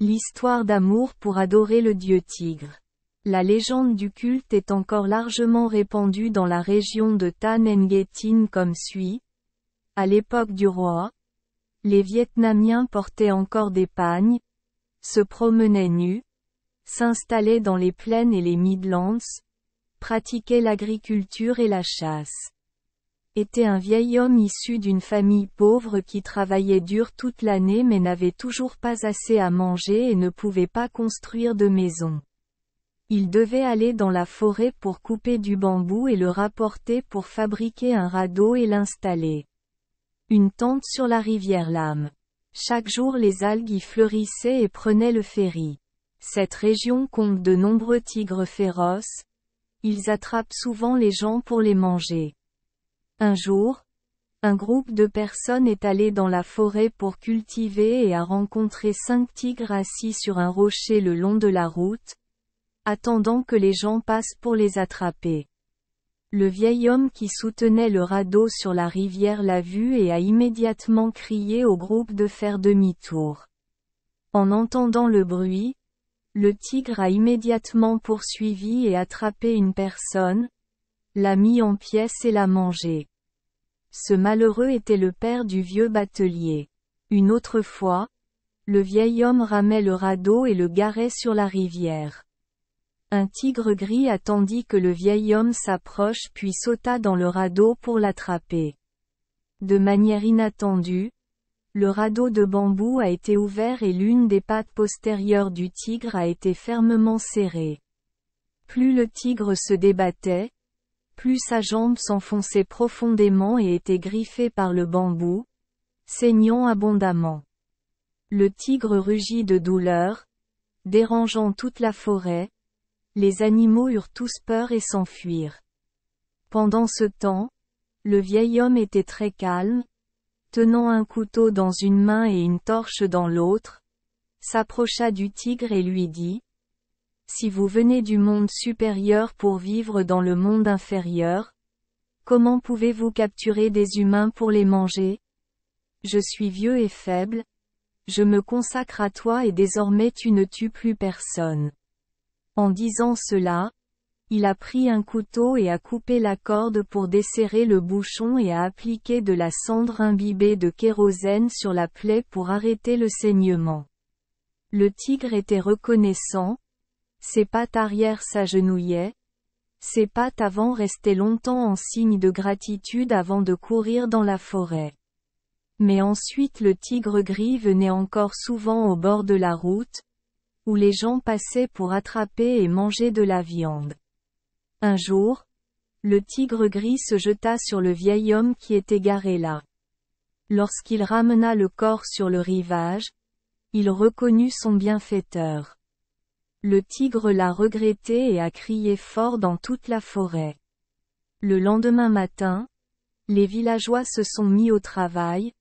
L'histoire d'amour pour adorer le dieu tigre. La légende du culte est encore largement répandue dans la région de Ta Nguyen Tin comme suit. À l'époque du roi, les Vietnamiens portaient encore des pagnes, se promenaient nus, s'installaient dans les plaines et les Midlands, pratiquaient l'agriculture et la chasse. Était un vieil homme issu d'une famille pauvre qui travaillait dur toute l'année mais n'avait toujours pas assez à manger et ne pouvait pas construire de maison. Il devait aller dans la forêt pour couper du bambou et le rapporter pour fabriquer un radeau et l'installer. Une tente sur la rivière Lam. Chaque jour les algues y fleurissaient et prenaient le ferry. Cette région compte de nombreux tigres féroces. Ils attrapent souvent les gens pour les manger. Un jour, un groupe de personnes est allé dans la forêt pour cultiver et a rencontré 5 tigres assis sur un rocher le long de la route, attendant que les gens passent pour les attraper. Le vieil homme qui soutenait le radeau sur la rivière l'a vu et a immédiatement crié au groupe de faire demi-tour. En entendant le bruit, le tigre a immédiatement poursuivi et attrapé une personne, l'a mis en pièces et l'a mangé. Ce malheureux était le père du vieux batelier. Une autre fois, le vieil homme ramait le radeau et le garait sur la rivière. Un tigre gris attendit que le vieil homme s'approche puis sauta dans le radeau pour l'attraper. De manière inattendue, le radeau de bambou a été ouvert et l'une des pattes postérieures du tigre a été fermement serrée. Plus le tigre se débattait, plus sa jambe s'enfonçait profondément et était griffée par le bambou, saignant abondamment. Le tigre rugit de douleur, dérangeant toute la forêt. Les animaux eurent tous peur et s'enfuirent. Pendant ce temps, le vieil homme était très calme, tenant un couteau dans une main et une torche dans l'autre, s'approcha du tigre et lui dit: Si vous venez du monde supérieur pour vivre dans le monde inférieur, comment pouvez-vous capturer des humains pour les manger? Je suis vieux et faible, je me consacre à toi et désormais tu ne tues plus personne. En disant cela, il a pris un couteau et a coupé la corde pour desserrer le bouchon et a appliqué de la cendre imbibée de kérosène sur la plaie pour arrêter le saignement. Le tigre était reconnaissant. Ses pattes arrière s'agenouillaient. Ses pattes avant restaient longtemps en signe de gratitude avant de courir dans la forêt. Mais ensuite le tigre gris venait encore souvent au bord de la route, où les gens passaient pour attraper et manger de la viande. Un jour, le tigre gris se jeta sur le vieil homme qui était garé là. Lorsqu'il ramena le corps sur le rivage, il reconnut son bienfaiteur. Le tigre l'a regretté et a crié fort dans toute la forêt. Le lendemain matin, les villageois se sont mis au travail,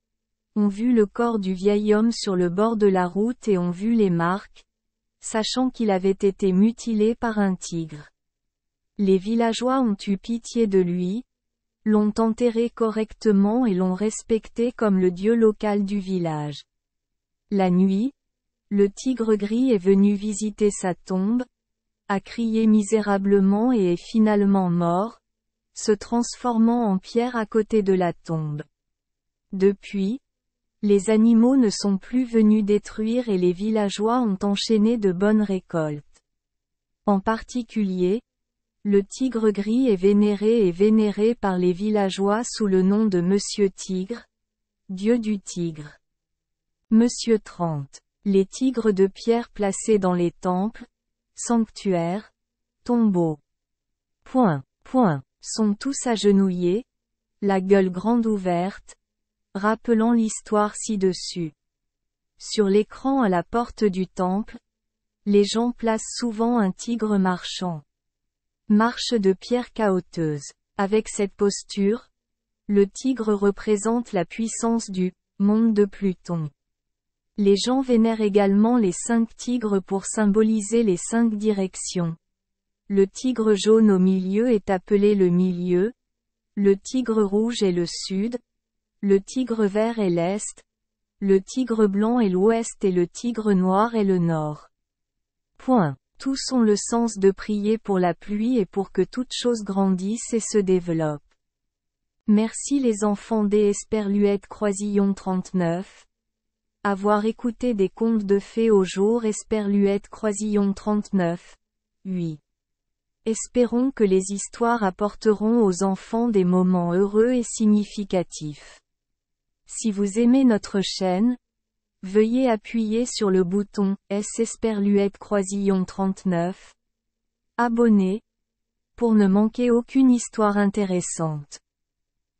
ont vu le corps du vieil homme sur le bord de la route et ont vu les marques, sachant qu'il avait été mutilé par un tigre. Les villageois ont eu pitié de lui, l'ont enterré correctement et l'ont respecté comme le dieu local du village. La nuit, le tigre gris est venu visiter sa tombe, a crié misérablement et est finalement mort, se transformant en pierre à côté de la tombe. Depuis, les animaux ne sont plus venus détruire et les villageois ont enchaîné de bonnes récoltes. En particulier, le tigre gris est vénéré par les villageois sous le nom de Monsieur Tigre, dieu du tigre. Monsieur 30. Les tigres de pierre placés dans les temples, sanctuaires, tombeaux. Sont tous agenouillés, la gueule grande ouverte, rappelant l'histoire ci-dessus. Sur l'écran à la porte du temple, les gens placent souvent un tigre marchant. Marche de pierre cahoteuse. Avec cette posture, le tigre représente la puissance du monde de Pluton. Les gens vénèrent également les 5 tigres pour symboliser les 5 directions. Le tigre jaune au milieu est appelé le milieu, le tigre rouge est le sud, le tigre vert est l'est, Le tigre blanc est l'ouest et le tigre noir est le nord. Point. Tous ont le sens de prier pour la pluie et pour que toute chose grandisse et se développe. Merci les enfants des Esperluette Croisillon 39. Avoir écouté des contes de fées au jour Esperluette Croisillon 39. 8. Espérons que les histoires apporteront aux enfants des moments heureux et significatifs. Si vous aimez notre chaîne, veuillez appuyer sur le bouton S Esperluette Croisillon 39. Abonner, pour ne manquer aucune histoire intéressante.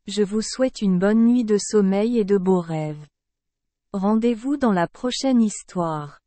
Je vous souhaite une bonne nuit de sommeil et de beaux rêves. Rendez-vous dans la prochaine histoire.